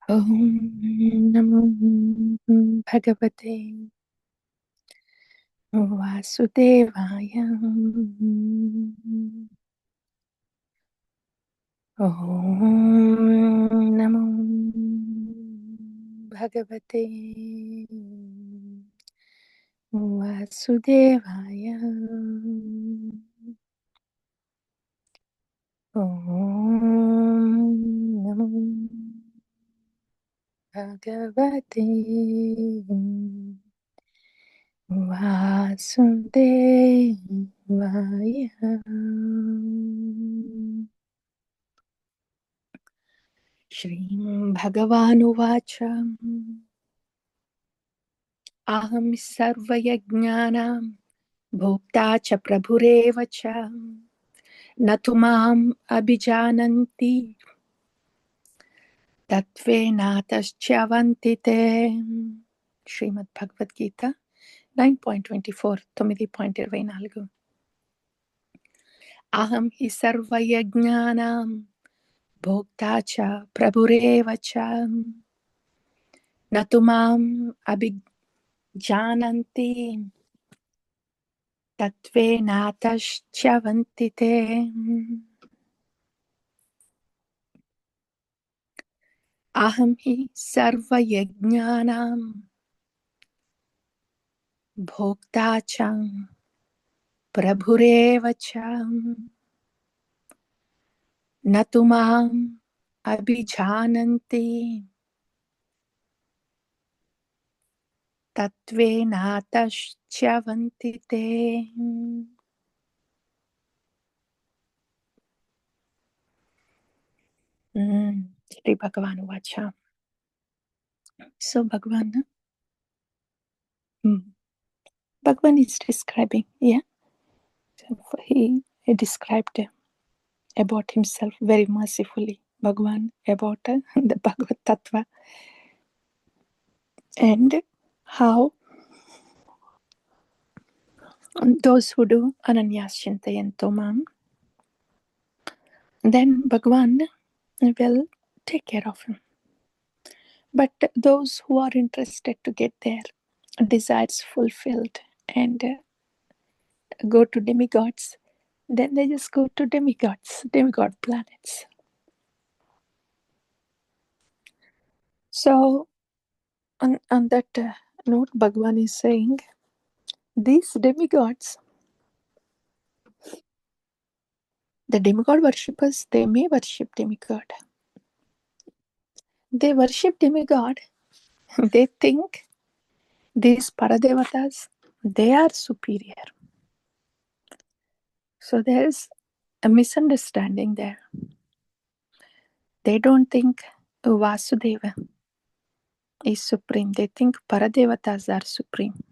Om Namo Bhagavate Vasudevaya. Om Namo Bhagavate Vasudevaya. Om Namo Bhagavate Vasudevaya. Shri Bhagavān Uvacha Aham sarvayajnanam bhokta cha prabhureva cha natumam abhijananti tattvenatascha Srimad Bhagavad Gita 9.24 9.24 Aham hi sarvayajnanam bhokta cha prabhureva cha natumam abhijananti tattvenatascha Aham hi sarva yajnanam bhokta cham prabhureva cham natumam abhijananti tattvenatascha. Shri Bhagavān Vacha. So Bhagavan, Bhagavan is describing, So he described about himself very mercifully, Bhagavan, about the bhagavata-tattva and how those who do ananya-bhakti, then Bhagavan will take care of him. But those who are interested to get their desires fulfilled and go to demigods, then they just go to demigod planets. So on that note, Bhagavan is saying, these demigods, the demigod worshippers, they may worship demigod. They worship demigod. They think these paradevatas, they are superior. So there is a misunderstanding there. They don't think Vasudeva is supreme. They think paradevatas are supreme.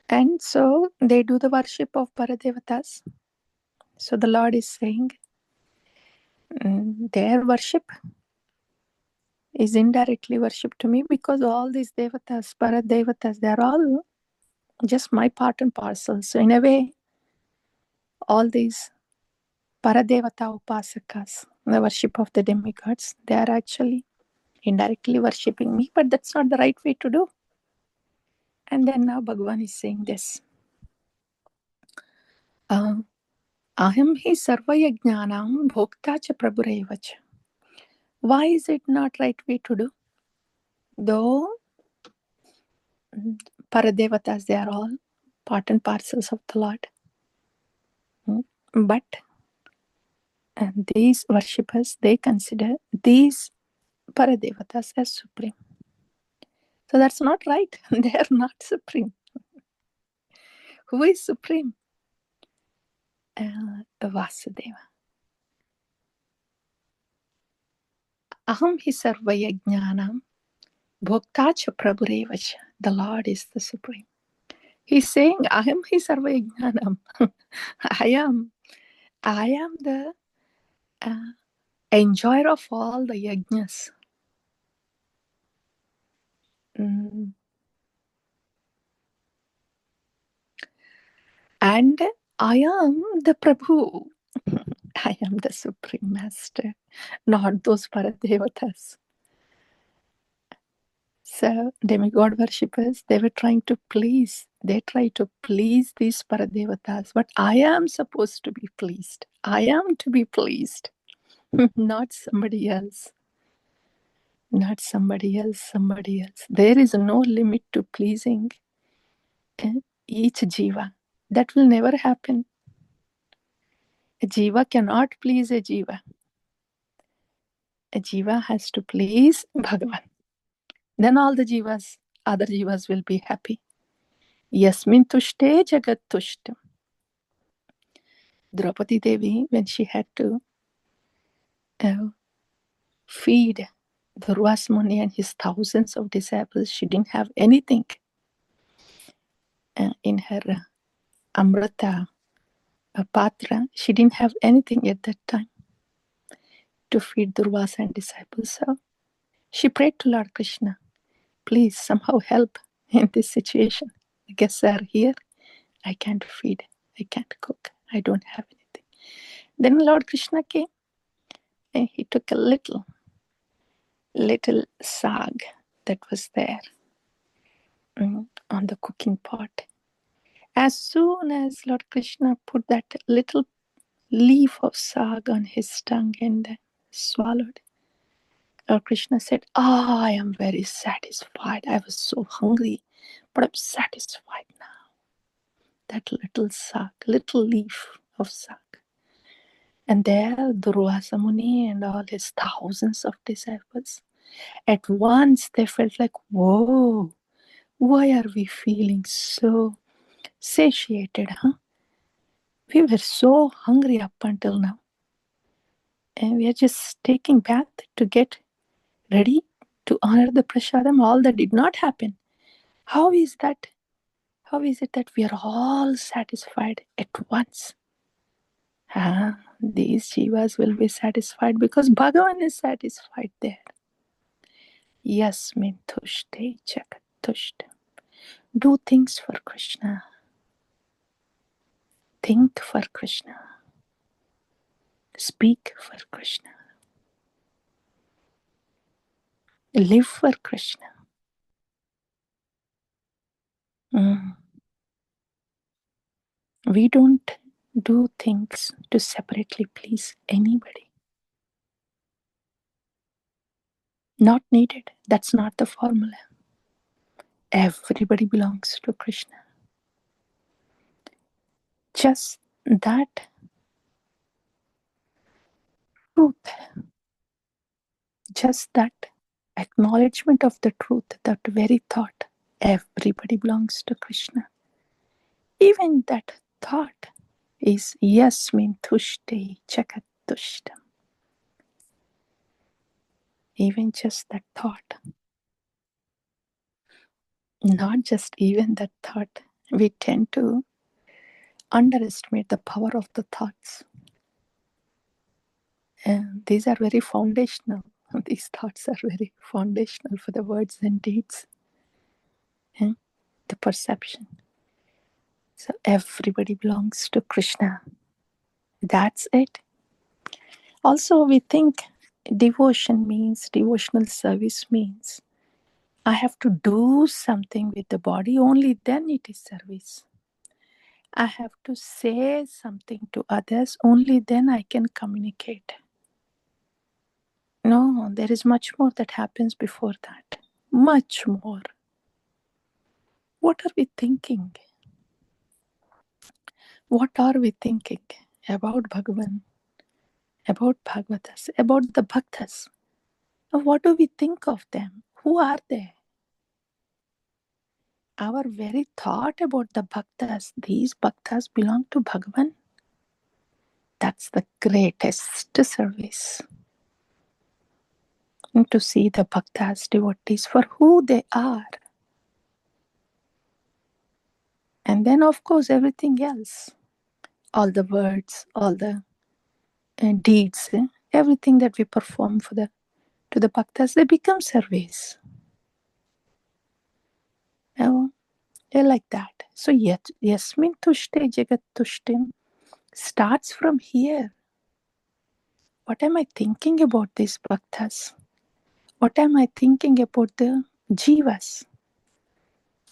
And so they do the worship of paradevatas. So the Lord is saying, their worship is indirectly worship to me, because all these devatas, paradevatas, they are all just my part and parcel. So in a way, all these paradevata upasakas, the worship of the demigods, they are actually indirectly worshipping me, but that's not the right way to do. And then now Bhagavan is saying this. Aham hi sarvayajnanam bhokta cha prabhureva cha. Why is it not right way to do? Though paradevatas, they are all part and parcels of the Lord. But these worshippers, they consider these paradevatas as supreme. So that's not right. They are not supreme. Who is supreme? Vasudeva. Aham hi sarvayajnanam bhokta cha prabhureva cha. The Lord is the supreme. He's saying, Aham hi sarvayajnanam. I am the enjoyer of all the yajnas. And I am the Prabhu. I am the Supreme Master, not those Paradevatas. So demigod worshippers, they were trying to please. They try to please these Paradevatas, but I am supposed to be pleased. I am to be pleased, not somebody else. Not somebody else, somebody else. There is no limit to pleasing each jiva. That will never happen. A jiva cannot please a jiva. A jiva has to please Bhagavan. Then all the jivas, other jivas will be happy. Yasmin tushte jagat tushtam. Draupadi Devi, when she had to feed Durvas Muni and his thousands of disciples, she didn't have anything in her Amrita Patra. She didn't have anything at that time to feed Durvas and disciples. So she prayed to Lord Krishna, please somehow help in this situation. The guests are here. I can't feed. I can't cook. I don't have anything. Then Lord Krishna came and he took a little sag that was there on the cooking pot. As soon as Lord Krishna put that little leaf of sag on his tongue and swallowed, Lord Krishna said, I am very satisfied. I was so hungry, but I'm satisfied now. That little sag, little leaf of sag. And there, Durvasa Muni and all his thousands of disciples, at once they felt like, whoa, why are we feeling so satiated, huh? We were so hungry up until now. And we are just taking bath to get ready to honor the prasadam. All that did not happen. How is that? How is it that we are all satisfied at once? These jivas will be satisfied because Bhagavan is satisfied there. Yasmin tushte jagat tushtam. Do things for Krishna. Think for Krishna. Speak for Krishna. Live for Krishna. We don't do things to separately please anybody. Not needed. That's not the formula. Everybody belongs to Krishna. Just that truth, just that acknowledgement of the truth, that very thought, everybody belongs to Krishna. Even that thought is yasmin tushte jagat tushtam. Even just that thought. Not just even that thought. We tend to underestimate the power of the thoughts. And these are very foundational. These thoughts are very foundational for the words and deeds. And the perception. So everybody belongs to Krishna. That's it. Also, we think devotion means, devotional service means, I have to do something with the body, only then it is service. I have to say something to others, only then I can communicate. No, there is much more that happens before that. Much more. What are we thinking? What are we thinking about Bhagavan, about Bhagavatas, about the Bhaktas? What do we think of them? Who are they? Our very thought about the Bhaktas, these Bhaktas belong to Bhagavan. That's the greatest service. And to see the Bhaktas, devotees, for who they are. And then, of course, everything else. All the words, all the deeds, everything that we perform to the Bhaktas, they become service. Like that. So yasmin tushte jagat tushtim starts from here. what am I thinking about these bhaktas? What am I thinking about the jivas?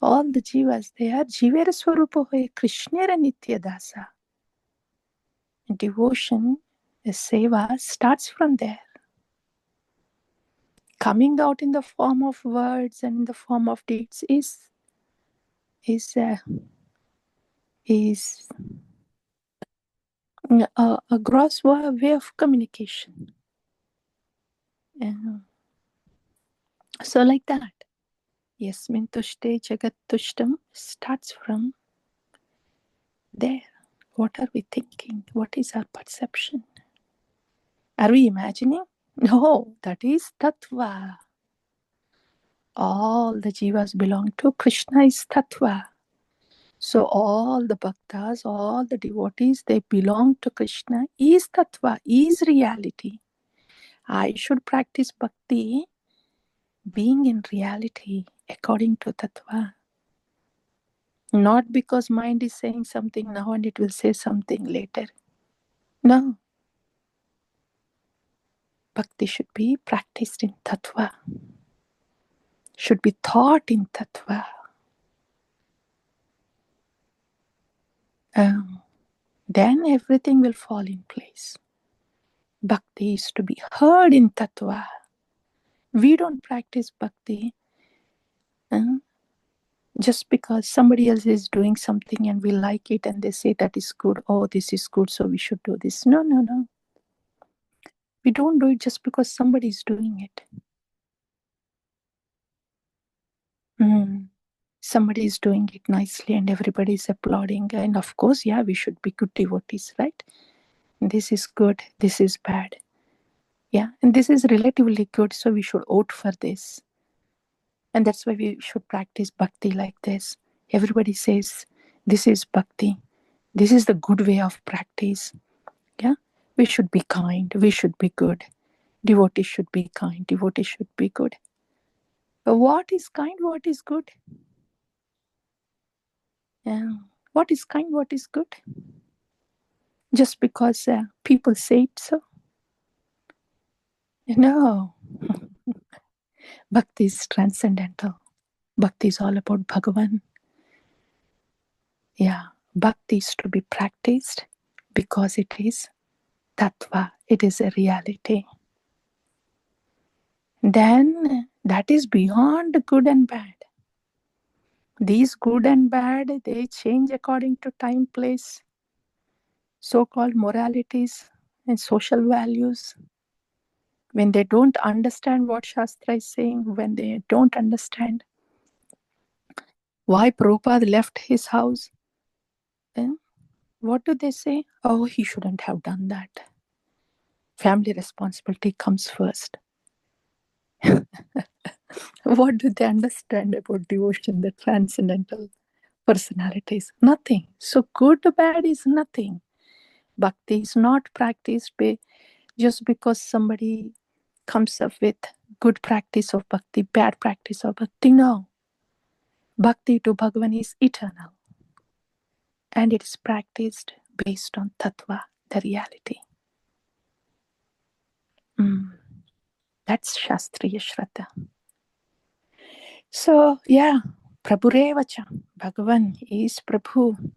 All the jivas, they are jivera swarupa hoye Krishnera nitya dasa. Devotion, the seva, starts from there. Coming out in the form of words and in the form of deeds is a gross way of communication. So like that, yasmin tushte jagat tushtam starts from there. What are we thinking? What is our perception? Are we imagining? No, that is tattva. All the jivas belong to Krishna is tattva. So all the bhaktas, all the devotees, they belong to Krishna is tattva, is reality. I should practice bhakti being in reality according to tattva. Not because mind is saying something now and it will say something later. No. Bhakti should be practiced in tattva. Should be thought in tattva. Then everything will fall in place. Bhakti is to be heard in tattva. We don't practice bhakti just because somebody else is doing something and we like it and they say that is good. Oh, this is good, so we should do this. No. We don't do it just because somebody is doing it. Somebody is doing it nicely and everybody is applauding. And of course, yeah, we should be good devotees, right? This is good, this is bad. Yeah, and this is relatively good, so we should vote for this. And that's why we should practice bhakti like this. Everybody says, this is bhakti. This is the good way of practice. Yeah, we should be kind. We should be good. Devotees should be kind. Devotees should be good. But what is kind? What is good? Yeah. What is kind? What is good? Just because people say it so? No. Bhakti is transcendental. Bhakti is all about Bhagavān. Yeah. Bhakti is to be practiced because it is tattva. It is a reality. Then that is beyond good and bad. These good and bad, they change according to time, place, so-called moralities and social values. When they don't understand what Shastra is saying, when they don't understand why Prabhupada left his house, then what do they say? Oh, he shouldn't have done that. Family responsibility comes first. What do they understand about devotion, the transcendental personalities? Nothing. So good or bad is nothing. Bhakti is not practiced just because somebody comes up with good practice of bhakti, bad practice of bhakti. No. Bhakti to Bhagavan is eternal. And it is practiced based on tattva, the reality. That's Shastriya Shraddha. So, yeah, Prabhurevacha. Bhagavan is Prabhu.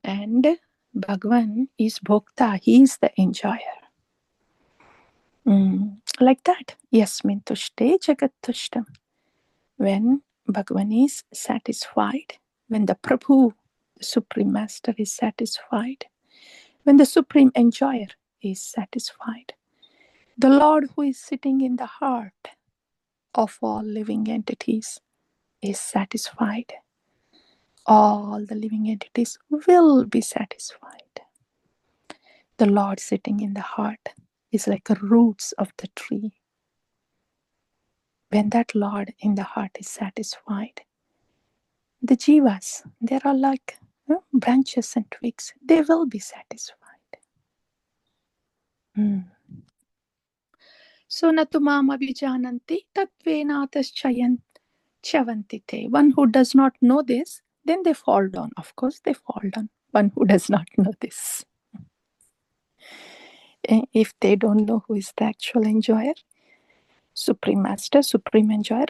And Bhagavan is Bhokta. He is the enjoyer. Like that. Yasmin tushte jagat tushtam. When Bhagavan is satisfied, when the Prabhu, the Supreme Master, is satisfied, when the Supreme Enjoyer is satisfied, the Lord who is sitting in the heart of all living entities is satisfied. All the living entities will be satisfied. The Lord sitting in the heart is like the roots of the tree. When that Lord in the heart is satisfied, the jivas, they are like branches and twigs. They will be satisfied. So natumam abhijananti tatvenatas chavanti te. One who does not know this, then they fall down. Of course, they fall down. One who does not know this. if they don't know who is the actual enjoyer, Supreme Master, Supreme Enjoyer,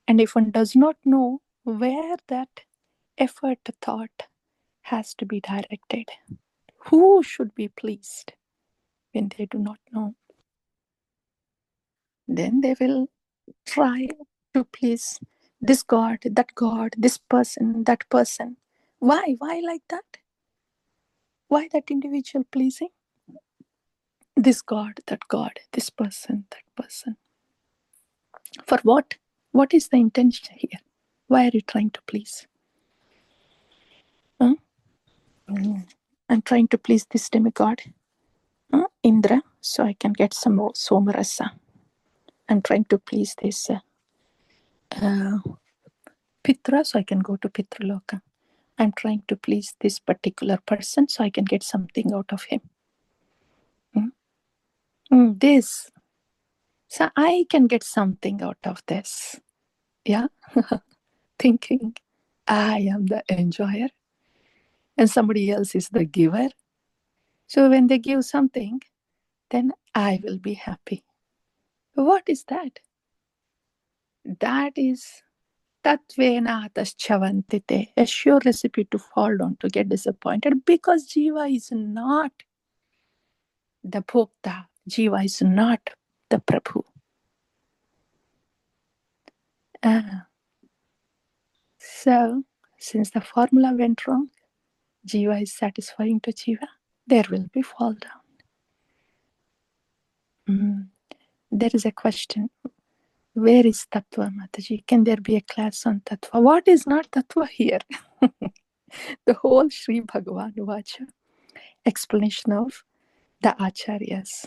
and if one does not know where that effort thought has to be directed, who should be pleased when they do not know, then they will try to please this God, this person, that person. Why? Why like that? Why that individual pleasing? This God, this person, that person. For what? What is the intention here? Why are you trying to please? Huh? I'm trying to please this demigod, Indra, so I can get some more somarasa. I'm trying to please this Pitra, so I can go to Pitraloka. I'm trying to please this particular person, so I can get something out of him. This. So I can get something out of this. Yeah. Thinking I am the enjoyer and somebody else is the giver. So when they give something, then I will be happy. What is that? That is tatvena taschavantite, a sure recipe to fall down, to get disappointed, because Jiva is not the bhokta. Jiva is not the Prabhu. So, since the formula went wrong, Jiva is satisfying to Jiva, there will be fall down. There is a question. Where is Tattva, Mataji? Can there be a class on Tattva? What is not Tattva here? The whole Sri Bhagavān Vacha explanation of the Acharyas,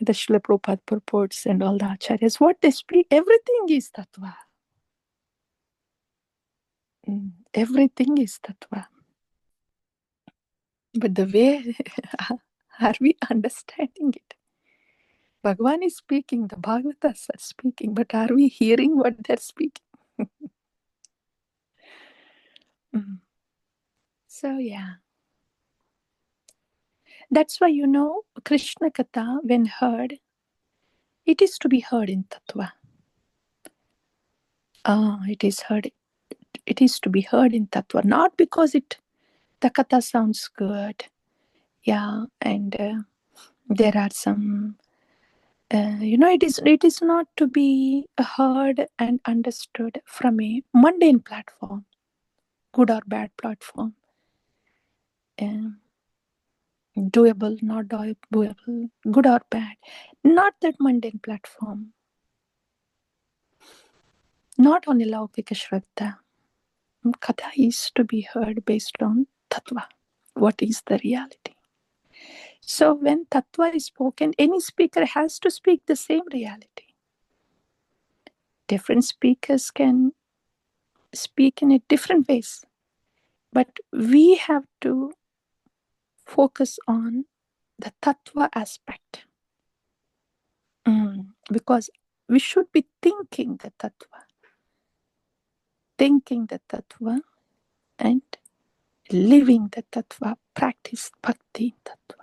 the Srila Prabhupada purports and all the Acharyas, what they speak, everything is Tattva. Everything is Tattva. But the way are we understanding it? Bhagavan is speaking, the Bhagavatas are speaking, but are we hearing what they're speaking? So, yeah. That's why, Krishna Katha, when heard, it is to be heard in Tattva. It is heard. It is to be heard in Tattva, not because the Katha sounds good. Yeah, and there are some, it is not to be heard and understood from a mundane platform, good or bad platform. Doable, not doable, good or bad. Not that mundane platform. Not on a Laukika Shraddha. Katha is to be heard based on Tattva. What is the reality? So when Tattva is spoken, any speaker has to speak the same reality. Different speakers can speak in a different ways. But we have to focus on the Tattva aspect. Because we should be thinking the Tattva. Thinking the Tattva and living the Tattva, practice Bhakti Tattva.